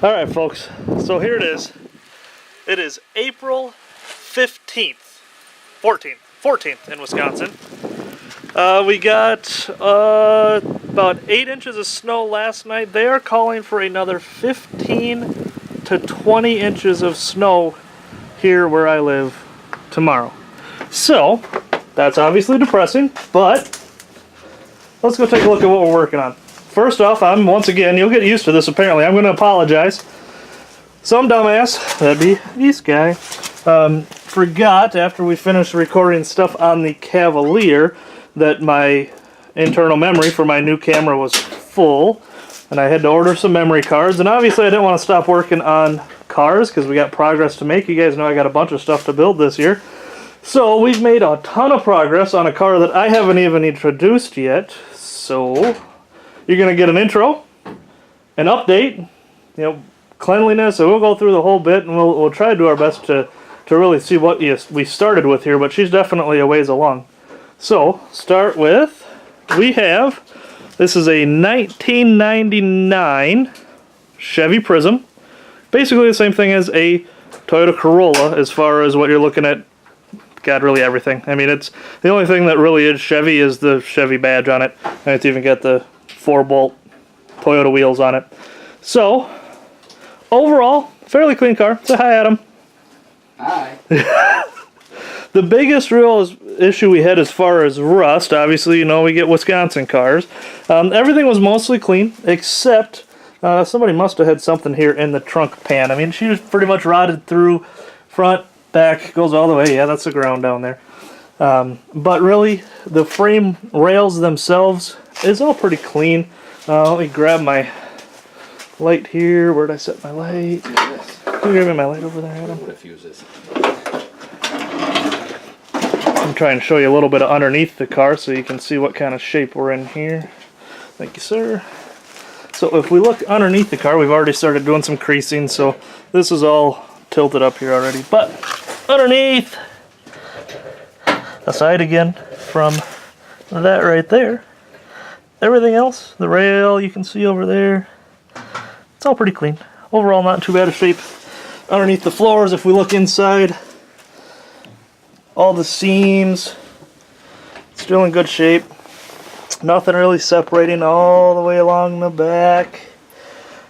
Alright folks, so here it is. It is April 15th, 14th in Wisconsin. We got about 8 inches of snow last night. They are calling for another 15 to 20 inches of snow here where I live tomorrow. So, that's obviously depressing, but let's go take a look at what we're working on. First off, once again, you'll get used to this apparently, I'm going to apologize. Some dumbass, that'd be this guy, forgot after we finished recording stuff on the Cavalier that my internal memory for my new camera was full. And I had to order some memory cards. And obviously I didn't want to stop working on cars because we got progress to make. You guys know I got a bunch of stuff to build this year. So we've made a ton of progress on a car that I haven't even introduced yet. So you're going to get an intro, an update, cleanliness, and we'll go through the whole bit, and we'll try to do our best to really see what we started with here, but she's definitely a ways along. So, start with, this is a 1999 Chevy Prism. Basically the same thing as a Toyota Corolla as far as what you're looking at. God, really everything. I mean, it's the only thing that really is Chevy is the Chevy badge on it, and it's even got the 4-bolt Toyota wheels on it. So, overall, fairly clean car. Say hi, Adam. Hi. The biggest real issue we had as far as rust, obviously, we get Wisconsin cars. Everything was mostly clean, except somebody must have had something here in the trunk pan. I mean, she was pretty much rotted through front, back, goes all the way. Yeah, that's the ground down there. But really, the frame rails themselves is all pretty clean. Let me grab my light here. Where'd I set my light? Can you grab me my light over there, Adam? I'm trying to show you a little bit of underneath the car so you can see what kind of shape we're in here. Thank you, sir. So if we look underneath the car, we've already started doing some creasing, so this is all tilted up here already. But underneath, aside again from that right there, everything else, the rail you can see over there, it's all pretty clean. Overall, not in too bad a shape. Underneath the floors, if we look inside, all the seams, still in good shape. Nothing really separating all the way along the back.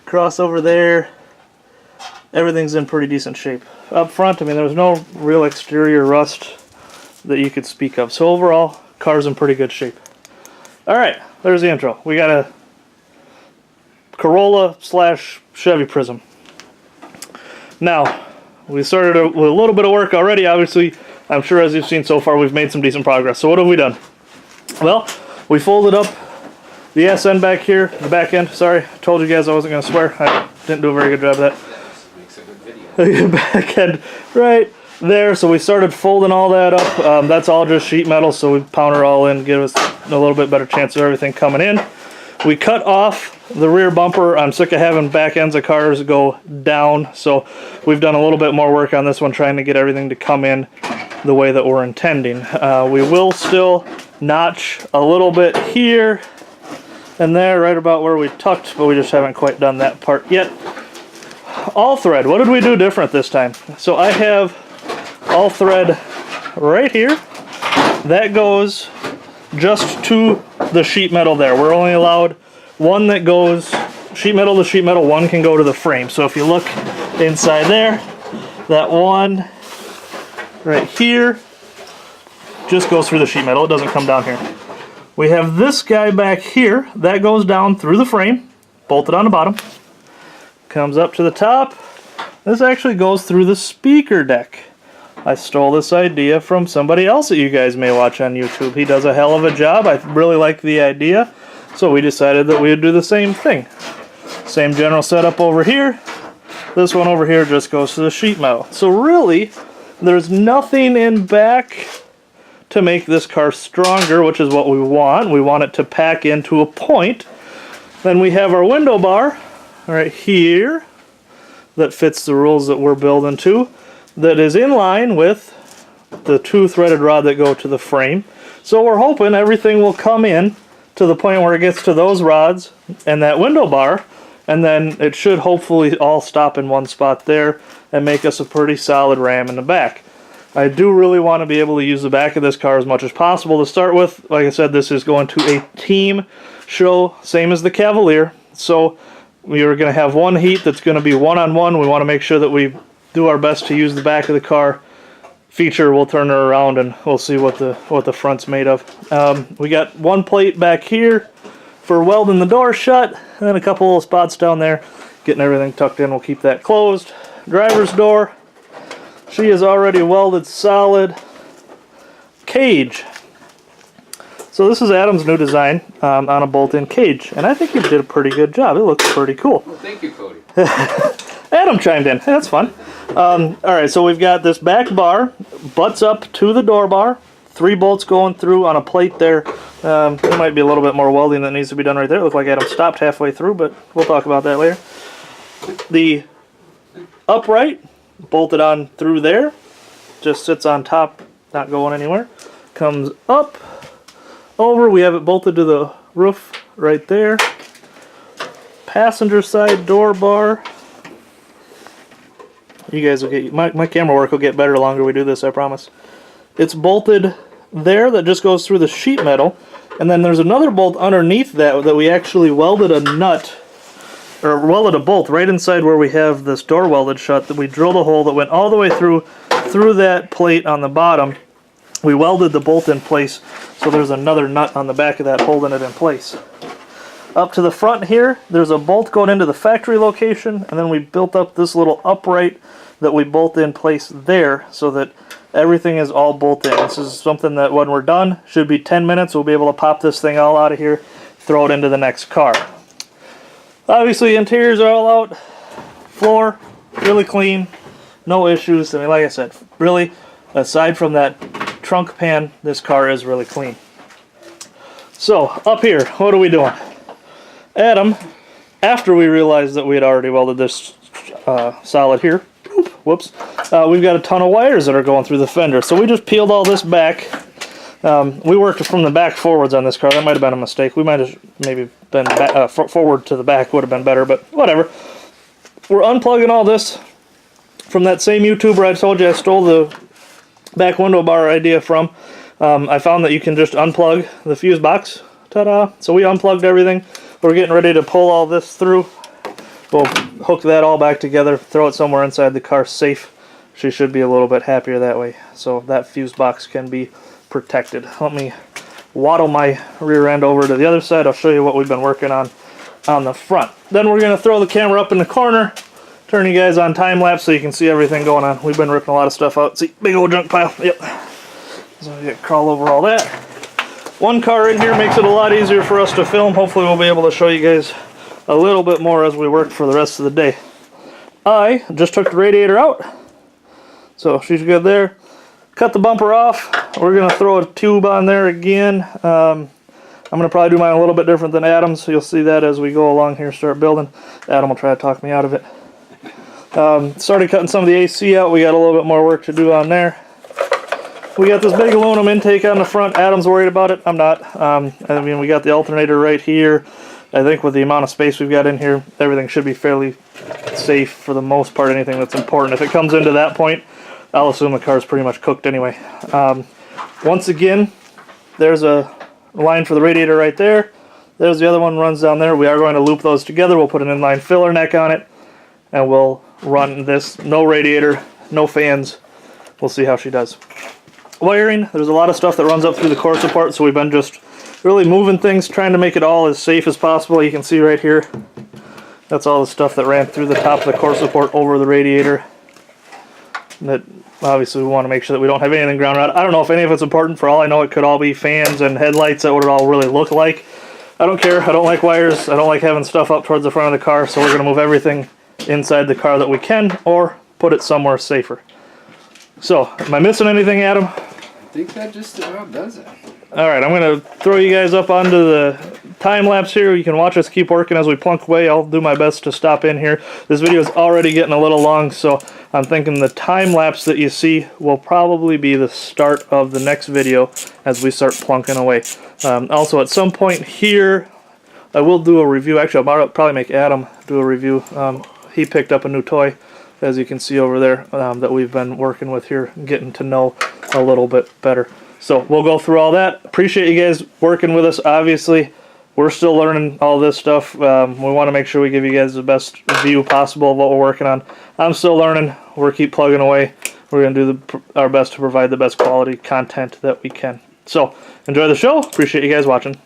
Across over there, everything's in pretty decent shape. Up front, I mean, there was no real exterior rust that you could speak of. So overall, car's in pretty good shape. Alright, there's the intro. We got a Corolla / Chevy Prism. Now, we started with a little bit of work already. Obviously, I'm sure as you've seen so far, we've made some decent progress. So what have we done? Well, we folded up the SN back here, the back end. Sorry, I told you guys I wasn't going to swear. I didn't do a very good job of that. Makes a good video. Back end right there. So we started folding all that up. That's all just sheet metal, so we pound it all in, give us a little bit better chance of everything coming in. We cut off the rear bumper. I'm sick of having back ends of cars go down, so we've done a little bit more work on this one, trying to get everything to come in the way that we're intending. We will still notch a little bit here and there, right about where we tucked, but we just haven't quite done that part yet. All thread. What did we do different this time? So I have all thread right here. That goes just to the sheet metal there. We're only allowed one that goes sheet metal to sheet metal, one can go to the frame. So if you look inside there, that one right here just goes through the sheet metal. It doesn't come down here. We have this guy back here that goes down through the frame, bolted on the bottom, comes up to the top. This actually goes through the speaker deck. I stole this idea from somebody else that you guys may watch on YouTube. He does a hell of a job. I really like the idea, so we decided that we would do the same thing. Same general setup over here. This one over here just goes to the sheet metal. So really, there's nothing in back to make this car stronger, which is what we want. We want it to pack into a point. Then we have our window bar right here that fits the rules that we're building to, that is in line with the 2 threaded rod that go to the frame. So we're hoping everything will come in to the point where it gets to those rods and that window bar, and then it should hopefully all stop in one spot there and make us a pretty solid ram in the back. I do really want to be able to use the back of this car as much as possible to start with. Like I said, this is going to a team show, same as the Cavalier. So we are going to have one heat that's going to be one-on-one. We want to make sure that we do our best to use the back of the car feature. We'll turn her around and we'll see what the front's made of. We got one plate back here for welding the door shut, and then a couple little spots down there getting everything tucked in. We'll keep that closed. Driver's door, she is already welded solid. Cage. So this is Adam's new design on a bolt-in cage, and I think he did a pretty good job. It looks pretty cool. Well, thank you, Cody. Adam chimed in. That's fun. Alright, so we've got this back bar, butts up to the door bar, 3 bolts going through on a plate there. There might be a little bit more welding that needs to be done right there. It looked like Adam stopped halfway through, but we'll talk about that later. The upright, bolted on through there, just sits on top, not going anywhere. Comes up, over, we have it bolted to the roof right there. Passenger side door bar. You guys will get, my camera work will get better the longer we do this, I promise. It's bolted there, that just goes through the sheet metal, and then there's another bolt underneath that we actually welded a nut, or welded a bolt right inside where we have this door welded shut, that we drilled a hole that went all the way through that plate on the bottom. We welded the bolt in place, so there's another nut on the back of that holding it in place. Up to the front here, there's a bolt going into the factory location, and then we built up this little upright that we bolt in place there so that everything is all bolted in. This is something that when we're done, should be 10 minutes, we'll be able to pop this thing all out of here, throw it into the next car. Obviously, interiors are all out. Floor, really clean, no issues. I mean, like I said, really, aside from that trunk pan, this car is really clean. So, up here, what are we doing? Adam, after we realized that we had already welded this solid here, whoops, we've got a ton of wires that are going through the fender. So we just peeled all this back. We worked from the back forwards on this car. That might have been a mistake. We might have maybe been forward to the back would have been better, but whatever. We're unplugging all this from that same YouTuber I told you I stole the back window bar idea from. I found that you can just unplug the fuse box. Ta-da! So we unplugged everything. We're getting ready to pull all this through. We'll hook that all back together, throw it somewhere inside the car safe. She should be a little bit happier that way. So that fuse box can be protected. Let me waddle my rear end over to the other side. I'll show you what we've been working on the front. Then we're going to throw the camera up in the corner, turn you guys on time lapse so you can see everything going on. We've been ripping a lot of stuff out. See, big old junk pile. Yep. So I get crawl over all that. One car in here makes it a lot easier for us to film. Hopefully we'll be able to show you guys a little bit more as we work for the rest of the day. I just took the radiator out, so she's good there. Cut the bumper off. We're going to throw a tube on there again. I'm going to probably do mine a little bit different than Adam's, so you'll see that as we go along here, start building. Adam will try to talk me out of it. Started cutting some of the AC out. We got a little bit more work to do on there. We got this big aluminum intake on the front. Adam's worried about it. I'm not. I mean, we got the alternator right here. I think with the amount of space we've got in here, everything should be fairly safe for the most part, anything that's important. If it comes into that point, I'll assume the car's pretty much cooked anyway. Once again, there's a line for the radiator right there. There's the other one runs down there. We are going to loop those together. We'll put an inline filler neck on it, and we'll run this. No radiator, no fans. We'll see how she does. Wiring, there's a lot of stuff that runs up through the core support, so we've been just really moving things, trying to make it all as safe as possible. You can see right here, that's all the stuff that ran through the top of the core support over the radiator. That obviously we want to make sure that we don't have anything ground out. I don't know if any of it's important. For all I know, it could all be fans and headlights. That would it all really look like. I don't care. I don't like wires. I don't like having stuff up towards the front of the car, so we're going to move everything inside the car that we can, or put it somewhere safer. So, am I missing anything, Adam? I think that just about does it. Alright, I'm going to throw you guys up onto the time lapse here. You can watch us keep working as we plunk away. I'll do my best to stop in here. This video is already getting a little long, so I'm thinking the time lapse that you see will probably be the start of the next video as we start plunking away. Also, at some point here, I will do a review. Actually, I'll probably make Adam do a review. He picked up a new toy, as you can see over there, that we've been working with here, getting to know a little bit better. So we'll go through all that. Appreciate you guys working with us. Obviously, we're still learning all this stuff. We want to make sure we give you guys the best view possible of what we're working on. I'm still learning. We'll keep plugging away. We're going to do our best to provide the best quality content that we can. So enjoy the show. Appreciate you guys watching.